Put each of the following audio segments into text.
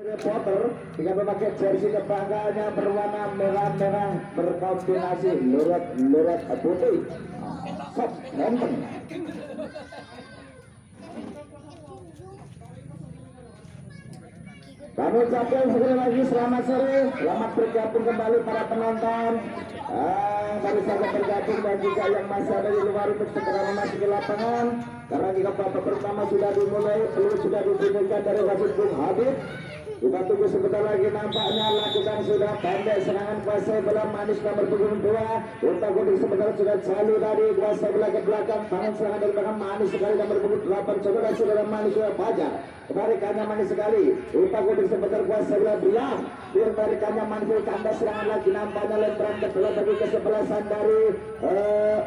Potter dengan memakai jersey kebanggaannya berwarna merah-merah berkombinasi luret putih. Southampton. Kami ucapkan sekali lagi selamat sore, selamat bergabung kembali para penonton baru saja bergabung dan juga yang masih ada di luar untuk segera memasuki lapangan karena jika babak pertama sudah dimulai, peluru sudah dibunyikan dari wasit Bung Habib. Kita tunggu sebentar lagi, nampaknya lakukan sudah pendek serangan kuasa bola manis nomor punggung 2. Utak Godik sebentar sudah jalur dari kuasa bola ke belakang, tangan serangan dari belakang manis sekali nomor punggung 8. Saudara manis sudah Fajar. Tarikannya manis sekali. Utak Godik sebentar kuasa bola Brian. Biar tarikannya manis tambah serangan lagi, nampaknya lemparan ke bola bagi kesebelasan dari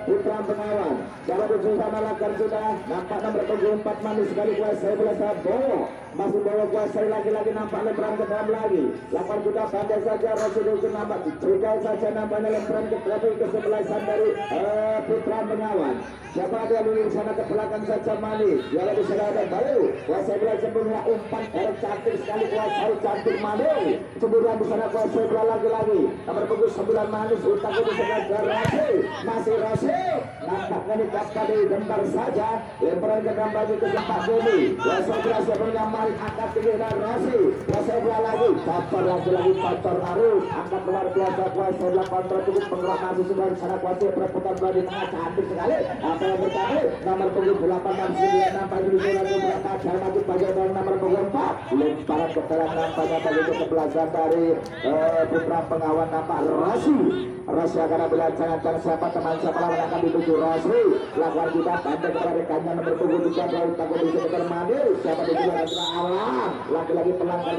Putra Bengawan. Jalan di sana lakukan sudah, nampak nomor punggung 4 manis sekali kuasa bola Bowo. Masih bawa kuasa lagi-lagi nampak lemparan ke dalam lagi. Lapan sudah pandai saja Rasulullah nampak dicegal saja nampaknya lemparan ke belakang kesebelasan dari Putra Bengawan. Siapa dia lulus sana ke belakang saja manis. Dia di sana ada baru. Kuasa bola sebelumnya umpan cantik sekali kuasa cantik manis. Kemudian di sana kuasa bola lagi-lagi. Nomor punggung 9 manis utak itu sekedar Rasul. Masih Rasul. Nampaknya di kasta di bentar saja. Lemparan ke dalam bagi ke Pak Deni. Kuasa bola sebelumnya angkat tinggi dan Rasi. Kuasa bola lagi. Tapar lagi Pastor Arus. Angkat luar biasa kuasa bola kontrol cukup penggerak masih sudah di sana kuasa perputaran bola di tengah cantik sekali. Apa yang bertemu? Nomor punggung 8 dan 9 nampak di sana beberapa cara maju pajak dan nomor punggung 4. Lemparan ke dalam nampaknya bagi kesebelasan dari Putra Pengawan nampak Rasi. Rasi akan ambil jangan siapa teman siapa lawan akan dituju Rasi. Lakukan kita pendek kepada rekannya nomor punggung 3 Daud Takut di sekitar manis. Siapa di sana Arlang, lagi-lagi pelanggar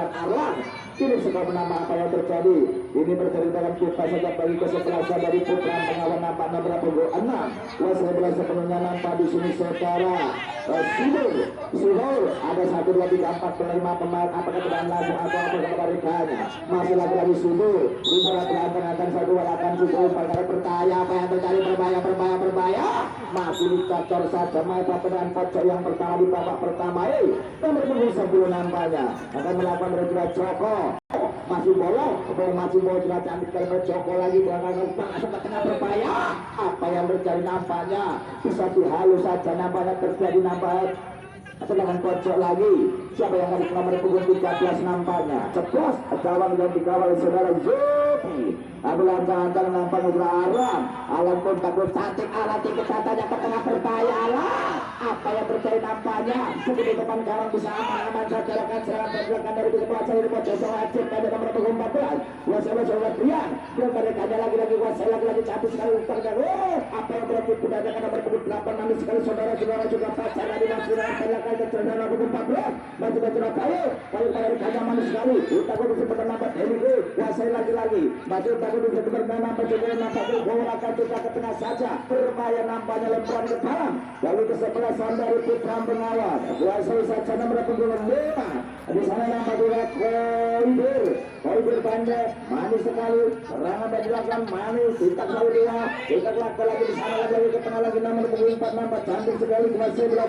Arlang. Ini sudah menambah apa yang terjadi. Ini terjadi dalam kita saja bagi kesebelasan dari Putra Pengawan nampak nomor punggung 6. Kuasa bola sepenuhnya nampak di sini saudara. Suhur ada 1, 2, 3, 4 penerima pemain apakah tidak langsung atau apa kepadanya masih lagi Suhur liburan akan satu akan Suhur pada bertanya apa yang terjadi berbahaya masih dicocor saja mata dengan pojok yang pertama di babak pertama nomor punggung 10 nampaknya akan melakukan rencana Joko masih bolong sudah cantik kali Joko lagi belakang sempat tengah berbahaya apa yang terjadi nampaknya bisa dihalus saja nampaknya terjadi nampak serangan pojok lagi siapa yang harus nomor punggung 13 nampaknya ceplos gawang yang dikawal saudara Zoki ambilan jangan nampaknya Alam pun takut cantik alat tinggi katanya ke tengah berbahaya apa yang terjadi nampaknya seperti depan gawang bisa aman-aman saja lakukan serangan pergerakan dari sebelah dari pojok wajib pada nomor punggung 14 wasalah saudara Brian dan mereka lagi-lagi wasalah lagi cantik sekali apa yang berarti berada nomor punggung 8 manis sekali saudara-saudara juga pacar lagi masih lakukan kecerdasan nomor punggung 14 masih Surabaya kalau pada rekannya manis sekali takut bisa bernampak ini wasalah lagi maju takut bisa bernampak juga nampak bola akan juga ke tengah saja berbahaya nampaknya lemparan ke dalam lalu kesebelasan dari Putra Bengawan wasalah saja nomor punggung 5 di sana nampak juga Koibir pendek manis sekali serangan dari belakang manis kita selalu dia kita lakukan lagi di sana lagi ke tengah lagi nomor punggung 4 nampak cantik sekali kuasa bola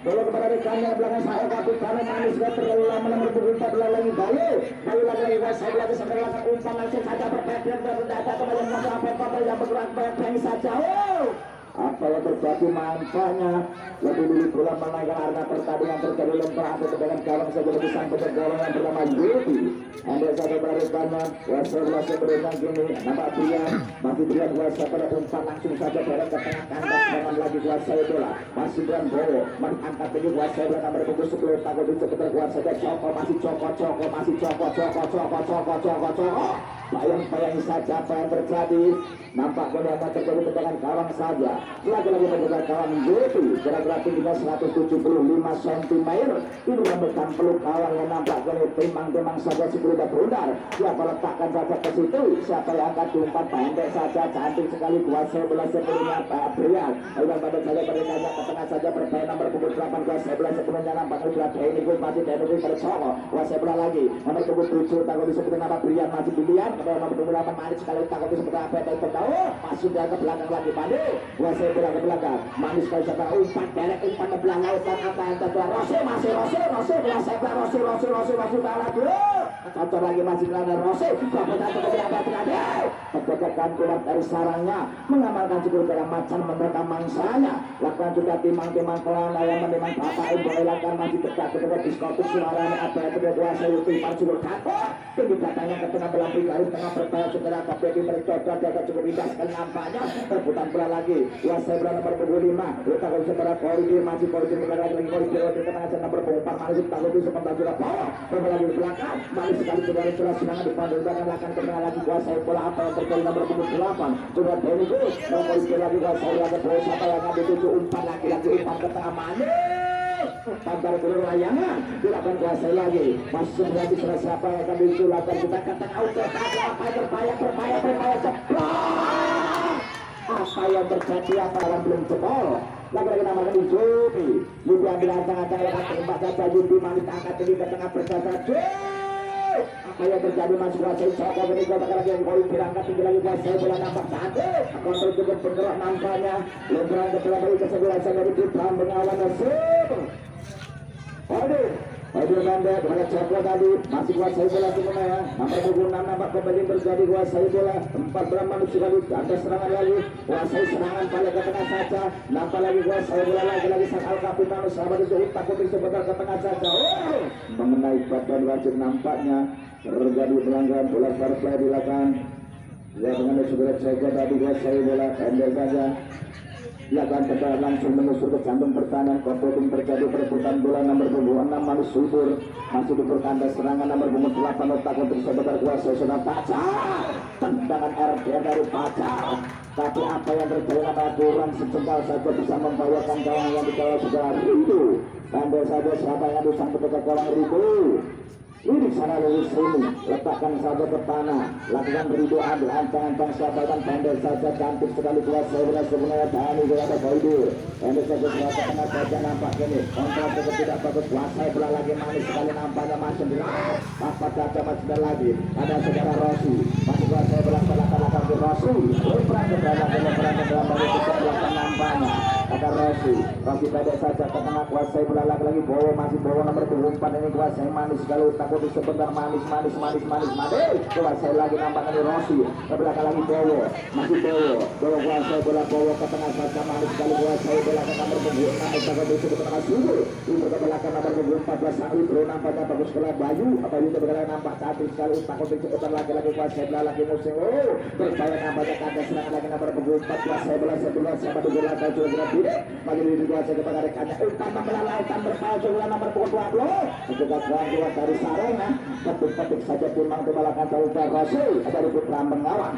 bola kepada rekannya belakang saya kapit kanan manis gak terlalu lama nomor punggung 14 lagi bayu lagi kuasa lagi sampai langsung umpan langsung saja berpikir berdata kepada apa yang bergerak berpeng saja apa yang terjadi manfaatnya lebih dulu bola menaikkan harga pertandingan terjadi lempar atau dengan gawang saja lebih sampai ke gawang yang bernama Yuti anda saja berikannya wasalah sebelumnya gini nampak Brian masih Brian kuasa pada umpan langsung saja berada ke tengah kandang dengan lagi kuasa bola masih Brian Bowo angkat tinggi kuasa bola nomor punggung 10 takut di sekitar kuasa Joko masih Joko bayang saja apa yang terjadi nampak bola yang terjadi dengan gawang saja lagi-lagi menggunakan gawang Yuti kira-kira tingginya 175 cm ini memberikan peluk gawang yang nampak timang saja sebelumnya berundar siapa letakkan saja ke situ siapa yang angkat diumpan pendek saja cantik sekali kuasa bola sebelumnya Brian lalu pada saja berikannya ke tengah saja bermain nomor punggung 8 kuasa bola sebelumnya nampak sudah Denigus masih Denigus bercoko kuasa bola lagi nomor punggung 7 takut disebut nama Brian masih pilihan kepada nomor punggung 8 manis sekali takut disebut apa yang tahu masih dia ke belakang lagi Pandi kuasai bola ke belakang. Manis kali setelah umpan derek umpan ke belakang lautan apa yang terjadi. Rossi masih Rossi kuasai bola Rossi balas dulu. Cocok lagi masih kelana Rossi. Bapak ke belakang terakhir. Pencegahan keluar dari sarangnya, mengamalkan cukup dalam macam menerkam mangsanya. Lakukan juga timang-timang kelana yang memang bapak boleh lakukan masih dekat kepada diskotik suaranya apa yang terjadi kuasai utipan cukup kapok. Tinggi datangnya ke tengah belah garis tengah berbahaya segera kopi bercocok jaga cukup indah sekali nampaknya. Rebutan bola lagi. Kuasai bola nomor 25. Letakkan segera Kori masih Kori lagi Kori di tengah sana berpengumpan manis tak lebih sebentar sudah power. Bola di belakang. Manis sekali sudah serangan di pantai belakang akan kembali lagi kuasai bola apa yang terjadi nomor 28. Sudah Denny Gus. Nomor lagi kuasai lagi bola siapa yang ada dituju umpan lagi umpan ke tengah manis. Pantar dulu layangan dilakukan kuasai lagi masih berarti siapa yang akan dilakukan kita kata auto berbahaya ceplok apa yang terjadi apa yang belum jebol lagi namakan di Jupi ambil ancang-ancang lepas tempat saja Jupi manis angkat tinggi ke tengah berjasa apa yang terjadi masih kuasai Joko ini kota lagi yang kau berangkat tinggi lagi kuasai bola nampak satu kontrol cukup bergerak nampaknya lebaran ke kesebelasan dari kita mengawan nasib. Aduh Banda, kepada Joko tadi masih kuasai bola sebenarnya. Nomor 26 nampak kembali terjadi kuasai bola. 14 manusia kali ada serangan lagi. Kuasai serangan pada ke tengah saja. Nampak lagi kuasai bola lagi sang Al Capitano sahabat itu takut sebentar ke tengah saja. Mengenai badan wajib nampaknya terjadi pelanggaran bola fair play dilakukan. Ya mengenai segera Joko tadi kuasai bola pendek saja. Lakukan tebar langsung menusuk ke jantung pertahanan Kopoting terjadi perebutan bola nomor 26 Manus Subur masih dipertanda serangan nomor 8 otak untuk sebentar kuasa sudah Pacar tendangan RD dari Pacar tapi apa yang terjadi nama kurang sejengkal saja bisa membawakan gawang yang dikawal sudah Rindu pandai saja siapa yang bisa ketika gawang Rindu ini sana lulus ini letakkan saja ke tanah lakukan Rindu ambil ancang-ancang siapa dan pendek saja cantik sekali kuasa bola sebenarnya Dhani juga ada Boydur pendek saja serata tengah saja nampak ini kontrol cukup tidak bagus kuasa bola lagi manis sekali nampaknya masih dilakukan apa saja masih lagi ada saudara Rossi masih kuasa bola selatan di Rossi leperan ke dalam dari belakang nampaknya ada Rossi pendek saja ke tengah kuasa bola lagi Bowo masih Bowo nomor 24 ini kuasa manis sekali takut sebentar manis kuasai lagi nampaknya di Rossi ke belakang lagi Bowo masih Bowo kuasai bola Bowo ke tengah saja manis sekali kuasai bola ke nomor 26 takut ke tengah Subur itu ke belakang nomor 14 Sa'id bro nampaknya bagus sekali Bayu ke belakang nampak cantik sekali takut sebentar lagi kuasai bola lagi musim berbahaya nampaknya ke atas serangan lagi nomor 14 kuasai bola 11 sama di bola kau juga tidak lagi di kuasai kepada rekannya utama melalaikan berbahaya bola nomor 20 juga keluar dari sarana ketuk-ketuk saja timang kebalakan Tauba Rossi dari Putra Bengawan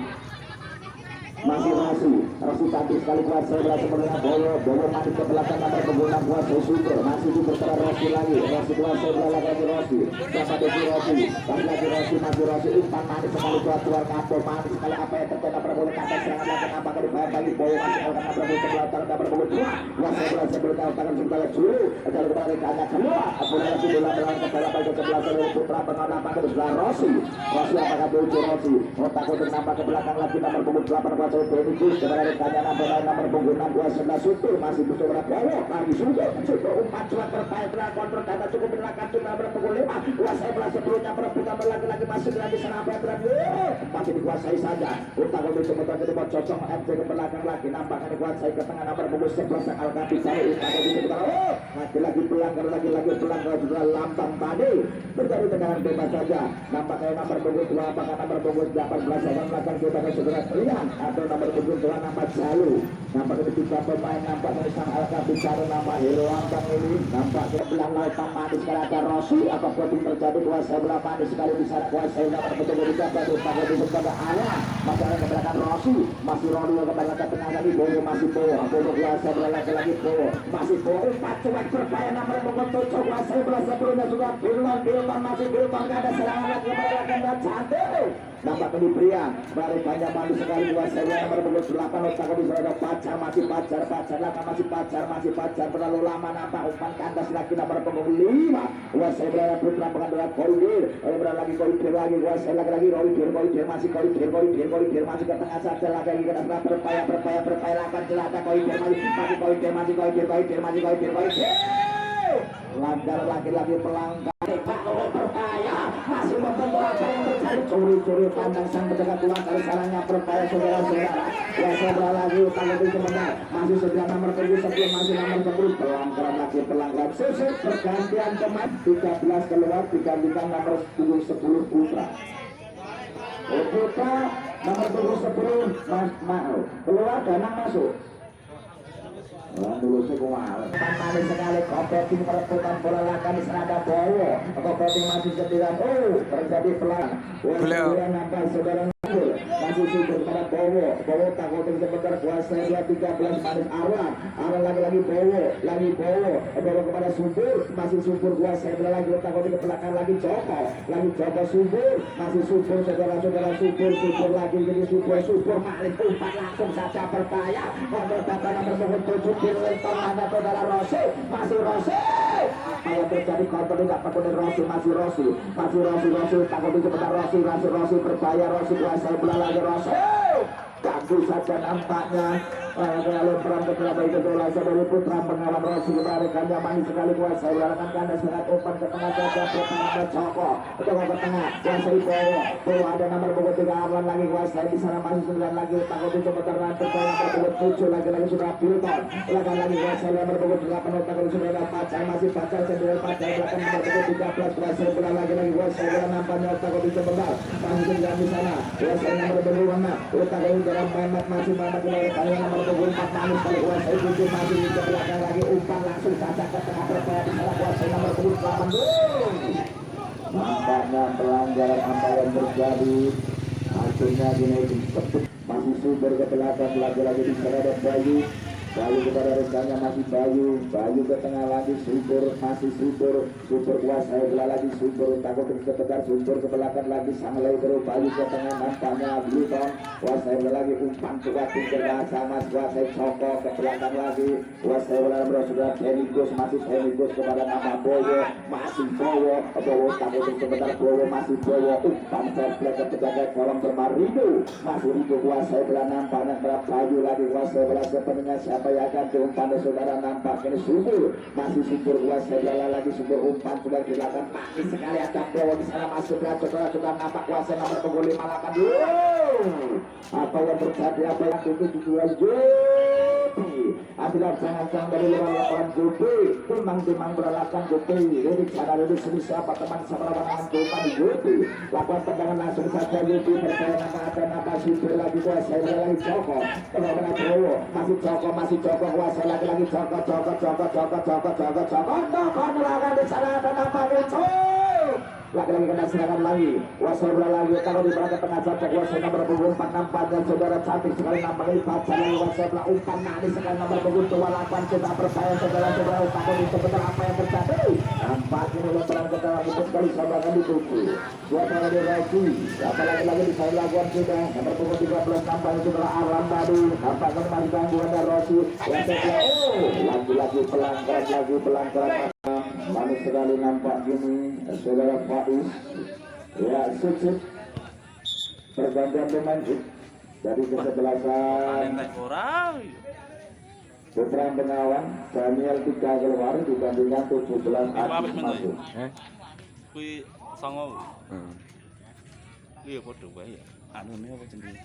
masih Rossi cantik sekali kuasa bola sebenarnya Bowo mandi ke belakang nomor pengguna kuasa Super masih diperterah Rossi lagi Rossi kuasa bola lagi Rossi dapat dari Rossi masih Rossi umpan manis sekali keluar kapal manis sekali apa yang terjadi berboleh kata serangan lagi nampak dari bagi Bowo masih akan berboleh sebelah utara dan berboleh dua kuasa bola sebelum tangan sebelah juru dari kembali rekannya keluar bola lagi bola melawan ke dalam bagian sebelah dari Putra Bengawan nampak dari sebelah Rossi apakah tujuh Rossi otak untuk nampak ke belakang lagi nomor punggung 8 Benikus kepada rekannya nomor punggung 6 Sutur masih butuh Bowo lagi Sutur umpan cuat berpahaya telah kontrol kata cukup berlakan nomor punggung 5 kuasai bola sebelumnya perebutan lagi masih lagi serang berani masih dikuasai saja untuk sebentar ke depan cocok FC ke belakang lagi nampaknya dikuasai ke tengah nomor punggung 11 Al Capitano lagi pelanggar juga lambang tadi terjadi tendangan bebas saja nampaknya nomor punggung 2 apakah nomor punggung 18 yang belakang kita segera terlihat atau nomor punggung 2 nampak Jalu nampak ketika pemain nampak dari sang Al Capitano nampak hero lambang ini nampak ke belah lautan manis sekali ada Rossi apa yang terjadi kuasai bola manis sekali di sana kuasai nomor betul dijaga pada kepada ayah masalah ke belakang Rossi masih Roni ke belakang tengah lagi Bowo masih Bowo kuasai bola lagi Bowo masih Bowo pacuan berbahaya nomor punggung 7 kuasai bola sebelumnya juga Bilman masih ada serangan lagi ke belakang dan cantik nampak ini pria baru banyak malu sekali kuasai nomor punggung 8 otak di sana pacar masih pacar masih pacar terlalu lama nampak umpan kandas lagi nomor punggung 5 kuasai berada putra pengandaran Koidir lagi Koidir lagi kuasai lagi Koidir masih Koidir masih ke tengah saja lagi ke tengah berpaya lakukan celaka Koidir masih Koidir langgar lagi pelanggar berpaya masih membantu apa yang terjadi curi pandang sang penjaga tuan dari sarangnya berpaya saudara-saudara ya lagi utang itu sebentar masih sebelah nomor 7 sebelum masih nomor 10 pelanggaran susun pergantian pemain 13 keluar digantikan nomor 10 putra nomor 10 keluar dan masuk dulu sekual panas sekali kompeting perebutan bola lakan di serada Bowo kompeting masih sediran terjadi pelan nampak saudara masih subur kepada Bowo takoting sebentar kuasa dia 13 manis Arwan lagi Bowo kepada subur masih subur kuasa lagi takoting ke belakang lagi Joko subur masih subur saudara-saudara subur lagi jadi subur malik umpan langsung saja berpaya nomor nomor 7 Lentong ada saudara Rossi masih Rossi kalau terjadi counter tidak pakai Rossi takut itu benar Rossi berbahaya Rossi kuasai bola lagi Rossi ganggu saja nampaknya kalau perang beberapa itu bola saudara putra pengawan Rossi kebalikannya manis sekali kuasai bola kandas sangat umpan ke tengah saja pertahanan Joko ke tengah kuasai Bowo ada nomor punggung 3 Arlan lagi kuasai di sana masih 9 lagi takut itu benar rantai nomor punggung 7 lagi sudah Bilton lagi kuasai nomor punggung 8 takut sudah pacar masih pacar sendiri pacar belakang nomor punggung 13 kuasai bola lagi kuasai bola nampaknya takut itu benar masih 9 di sana kuasai nomor punggung 6 takut dalam Mehmet masih kali nomor punggung 4 manis kalau kuasai 7 masih di belakang lagi umpan langsung saja ke tengah berpaya di sana kuasai nomor punggung 8 nampaknya pelanggaran apa yang terjadi akhirnya dinaikin masih subur ke belakang lagi di sana ada Bayu kepada rekannya masih Bayu ke tengah lagi subur masih subur kuasai bola lagi subur takut sebentar subur ke belakang lagi sanglai terus Bayu ke tengah nampaknya Bilton kuasai bola lagi umpan kuat tinggal sama kuasai Joko ke belakang lagi kuasai bola sudah masih Henigus kepada nama Bowo masih Bowo takut sebentar Bowo masih umpan terplek ke penjaga kolom bermarido masih itu kuasai bola nampaknya Bayu lagi kuasai bola sepenuhnya siapa yang akan diumpan saudara nampak ini subur masih subur kuasai bola lagi subur umpan sudah dilakukan manis sekali ada Bowo di sana masuk saudara sudah nampak kuasai nomor punggung 5 lakukan apa yang terjadi apa yang dijual Adilah jangan dari luar lapangan Jupi timang beralasan Jupi lirik sana lirik sini siapa teman sama lapangan Jupi lakukan tendangan langsung saja Jupi berkaya nama subur lagi kuasai lagi Joko Bowo masih Joko kuasai lagi Joko melakukan di sana ada nama muncul lagi kena serangan lagi kuasai bola lagi kalau di belakang tengah saja kuasai nomor punggung 4 nampaknya saudara cantik sekali nampaknya pacar lagi kuasai bola umpan manis sekali nomor punggung 2 lakukan coba berpaya saudara takut itu benar apa yang terjadi nampaknya mulai terang ke dalam itu sekali saudara dituju buat lagi Rocky apalagi di saya lakukan sudah nomor punggung 13 nampaknya saudara Arlan tadi nampaknya masih gangguan dari Rocky lagi pelanggaran manis sekali nampak gini saudara Faiz ya sukses pergantian pemain dari kesebelasan putra pengawan Daniel 3 keluar dibandingkan 17 Adis masuk kui songo iya podo bae anunya apa jenenge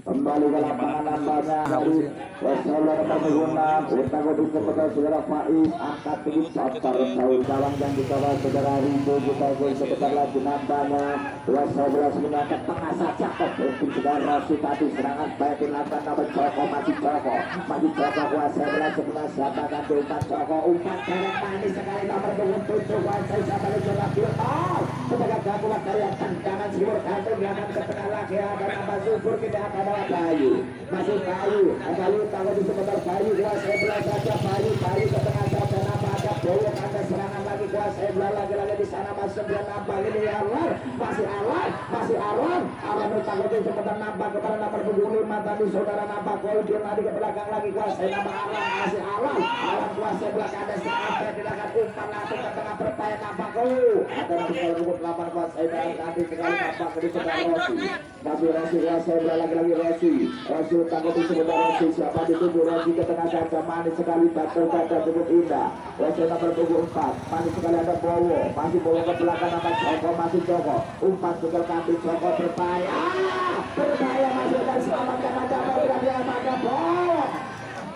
kembali ke lapangan nampaknya dari Wassalamualaikum warahmatullahi wabarakatuh kepada saudara Faiz angkat tinggi cotor jauh gawang yang dibawa saudara Rindu kita sebentar lagi nampaknya Wassalamualaikum ke tengah saja kebetulan saudara Rosi tadi serangan baik dilakukan nama Joko masih Joko kuasai bola sebelah siapa akan diumpan Joko umpan derek manis sekali nomor 7 kuasai siapa lagi saudara Bilton sebagai gabungan dari tendangan subur kantung belakang ke tengah lagi ada nama subur tidak ada Bayu masih Bayu kalau di sebentar Bayu kuasai bola saja Bayu ke tengah saja nama ada Bowo ada serangan lagi kuasai bola lagi-lagi di sana masih nampak ini Arlan masih Arlan bertanggung sebentar nampak kepada nomor punggung 5 tadi saudara nampak gol dia tadi ke belakang lagi kuasai nama Arlan masih Arlan kuasai belakang ada sampai tidak akan umpan langsung ke tengah berpaya nampak gol ada nomor punggung 8 kuasai dan tadi sekali nampak di sebelah Rossi masih Rossi kuasai bola lagi-lagi Rossi tanggung di sebelah Rossi siapa dituju Rossi ke tengah saja manis sekali batu cukup indah Rossi nomor punggung 4 manis sekali ada Bowo masih Bowo ke belakang nampak Joko masih Joko umpan juga kaki Joko berbahaya masih akan selamatkan ada pada Bowo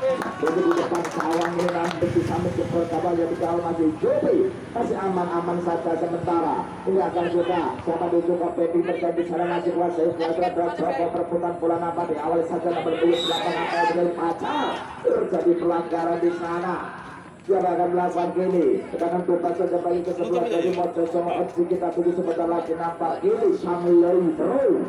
itu di depan sawang ini nanti bisa menjemput kapal jadi kalau masih Jopi masih aman-aman saja sementara ini akan juga siapa dicoba Pedi terjadi sana masih kuasai Joko perputaran bola nampak di awal saja nomor 28 apa dengan pacar terjadi pelanggaran di sana dia akan melakukan kini sedangkan tupas saja bagi ke sebelah dari Mojo sama opsi kita tunggu sebentar lagi nampak kini Samilai terus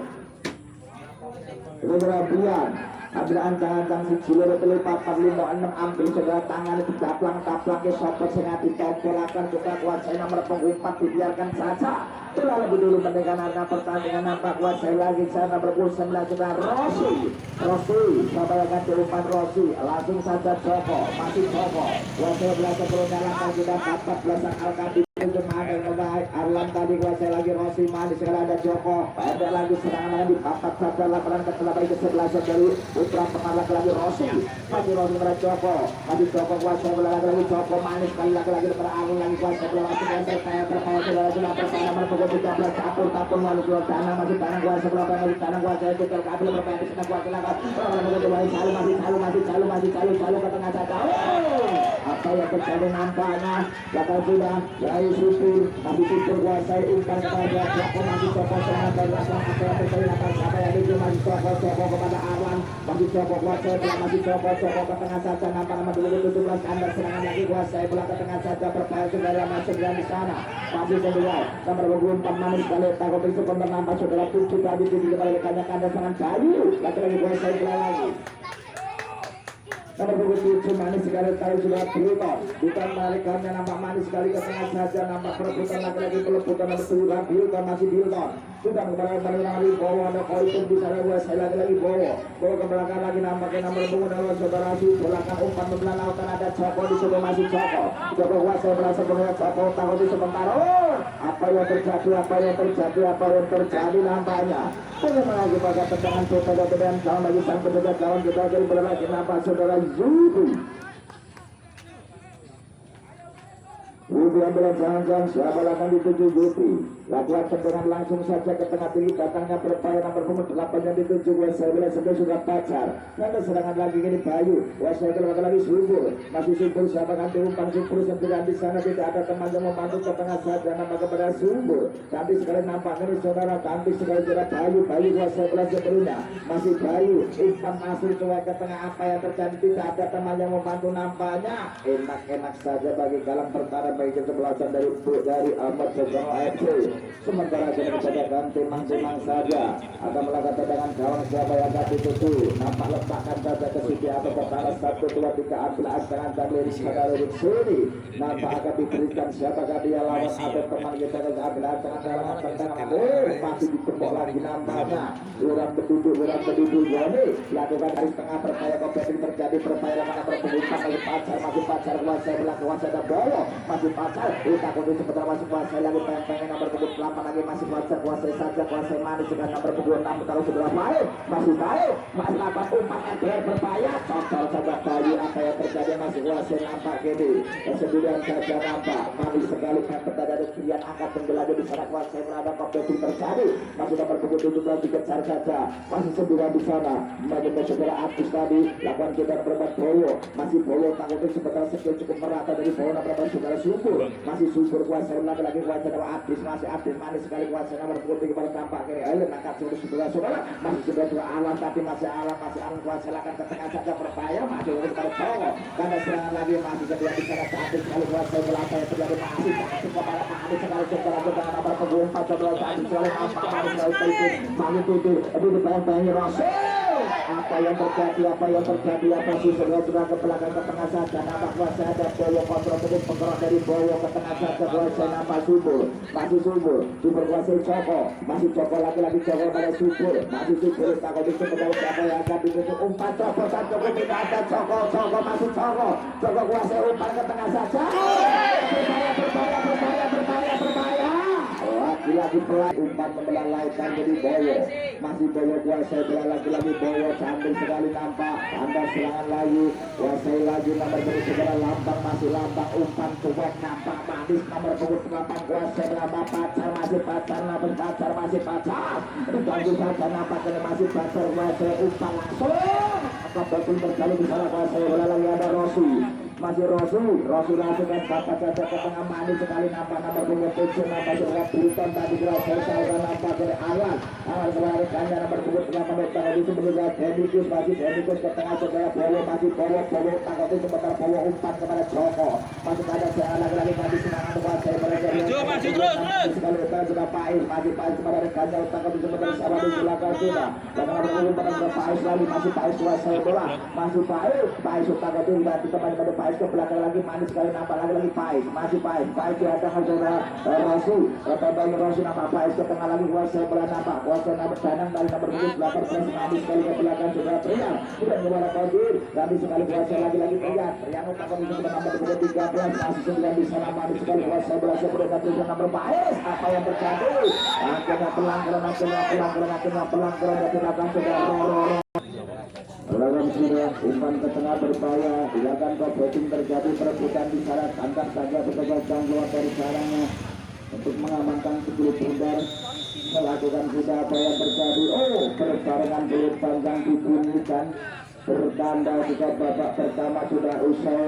Brian ambil ancang-ancang si Jilur itu 456 ambil segala tangan itu taplang ke sopot sengat ditompolakan juga kuasai nomor punggung 4 dibiarkan saja telah lebih dulu mendekan harga pertandingan nampak kuasai lagi saya nomor 9 sudah Rossi siapa yang akan diumpan Rossi langsung saja Joko masih Joko kuasai belas sebelum dalam kita 14 Alkati Arlan tadi kuasai lagi Rossi manis sekali ada Joko ada lagi serangan di papat saja laporan ke sebelah dari putra pengalak lagi Rossi masih Rossi kepada Joko masih Joko kuasai lagi Joko manis sekali lagi kepada Arlan lagi kuasai masih kuasai terpaya pertama nomor pukul 13 tapur lalu keluar tanah masih tanah kuasai masih tanah kuasai tutul kabel berpaya di sana kuasai lalu ke tengah saja apa yang terjadi nampaknya bakal sudah dari Supir masih Supir kuasai umpan kepada Joko masih Joko serangan dari belakang apa yang terjadi siapa yang itu masih Joko kepada Arlan masih Joko kuasai masih Joko ke tengah saja nampak nomor 17 Andar serangan lagi kuasai bola ke tengah saja berpaya saudara masuk di sana masih kedua nomor 24 manis kali takut itu nampak saudara tujuh tadi tujuh kali rekannya Andar serangan Bayu lagi kuasai bola lagi nomor 27 manis sekali tahu sudah Bilton bukan balikannya nampak manis sekali ke tengah saja nampak perebutan lagi pelebutan nomor 7 Bilton masih Bilton sudah kembali lagi Bowo ada Koitun di sana lagi Bowo ke belakang lagi nampaknya nomor punggung adalah saudara si belakang umpan membelah lautan ada Joko di sana masih Joko kuasai berasa benar Joko takut di sebentar apa yang terjadi nampaknya bagaimana lagi pada tendangan saudara dan kawan lagi sang penjaga kawan kita jadi berlagi nampak saudara Zubi ambil jangan-jangan siapa akan dituju Zubi lakukan tendangan langsung saja ke tengah tinggi datangnya berupaya nomor punggung 8 yang dituju Wasai sudah pacar nanti serangan lagi ini Bayu Wasai lagi Subur masih Subur siapa akan diumpan Subur sendirian di sana tidak ada teman yang membantu ke tengah saja nama kepada Subur cantik sekali nampak ini saudara cantik sekali saudara Bayu Wasai sebelumnya masih Bayu umpan masuk coba ke tengah apa yang terjadi tidak ada teman yang membantu nampaknya enak saja bagi dalam perkara bagi kesebelasan dari Ahmad Jokowi AFC sementara kita saja timang saja akan melakukan tendangan kawan siapa yang akan dituju nampak letakkan saja ke sisi atau ke arah 1, 2, 3 ambil asaran dan lirik sini nampak akan diberikan siapakah dia lawan atau teman kita ke ambil asaran dalam tendangan masih ditepuk lagi nampaknya orang penduduk Joni lakukan dari tengah berpaya kompetitif terjadi berpaya lakukan perpuluhan lagi pacar kuasai melakukan ada Bowo masih pacar kita kondisi sebentar masih kuasai lagi pengen nomor punggung 8 lagi masih kuasai saja kuasai manis dengan nomor punggung 6 kalau sebelah baik masih lakukan umpan yang berbahaya contoh saja Bayu apa yang terjadi masih kuasai nampak gini kesendirian saja nampak manis sekali pempet dari kirian angkat penjelajah di sana kuasai menghadap kompetitif terjadi masih nomor punggung 17 dikejar saja masih sendirian di sana mengenai saudara Agus tadi lakukan kita berbuat Bowo masih Bowo tanggung sebentar skill cukup merata dari Bowo nomor saudara Subur masih Subur kuasai lagi kuasai nomor Abis masih Abis manis sekali kuasai nomor putih kepada tampak kiri ayo angkat sebelah saudara masih sebelah dua alam tapi masih alam kuasai lakukan ke tengah saja berbahaya masih untuk kepada Bowo karena serangan lagi masih sebelah di sana Abis sekali kuasai belakang yang terjadi masih sakit kepada Abis sekali sebelah dengan nomor punggung 4 sebelah Abis sekali nampak manis sekali masih tutup itu di bawah Rasul Apa yang terjadi? Apa sih sudah ke belakang ke tengah saja. Nampak kuasa ada Bowo kontrol terus penggerak dari Bowo ke tengah saja. Kuasa nampak Subur, masih Subur kuasai Joko, masih Joko lagi Joko pada Subur, masih Subur takut itu kembali siapa yang akan ditutup umpan Joko tidak ada Joko masih Joko kuasai umpan ke tengah saja. Berbahaya. Lagi-lagi pelai umpan melalaikan jadi Bowo, masih Bowo kuasai bola lagi Bowo cantik sekali nampak anda serangan lagi kuasai lagi nomor berikut segera lambang masih lambang umpan cuek nampak manis nomor berikut 8 kuasai berapa pacar masih pacar diganggu saja nampak masih pacar kuasai umpan langsung apa betul berkali di sana kuasai bola lagi ada Rosi masih Rosi langsung kan dapat saja ke tengah manis sekali nampak nomor berikut 7 nampak segera Briton tadi kuasai saya nampak dari awal kelarikannya nomor berikut 8 meter itu menjaga Denikus masih Denikus ke tengah segera Bowo masih Bowo takut itu sebentar Bowo umpan kepada Joko masih ada serangan lagi tadi serangan kuasai mereka maju terus sekali utara sudah Pais masih Pais kepada rekannya takut itu sebentar sama di belakang sudah dan nomor berikut pada Pais lagi masih Pais kuasai bola masih Pais takut itu berarti kembali pada Pais ke belakang lagi manis sekali nampak lagi Pais masih Pais di atas saudara Rosi kembali Rosi nampak Pais ke tengah lagi kuasai bola nampak kuasai nomor Danang dari nomor berikut 8 manis sekali ke belakang saudara Priang sudah mengeluarkan Kodir nanti sekali kuasai lagi Priang takut itu sebentar nomor berikut 13 masih 9 di sana manis sekali kuasai bola sebelumnya tujuan nomor Pais apa yang terjadi akhirnya pelanggaran dari belakang saudara Lawan sudah umpan ke tengah berbahaya silakan kopeting terjadi perebutan di sana tangkap saja petugas yang keluar dari sarangnya untuk mengamankan 10 pundar melakukan sudah apa yang terjadi berbarengan belut panjang dibunyikan bertanda juga babak pertama sudah usai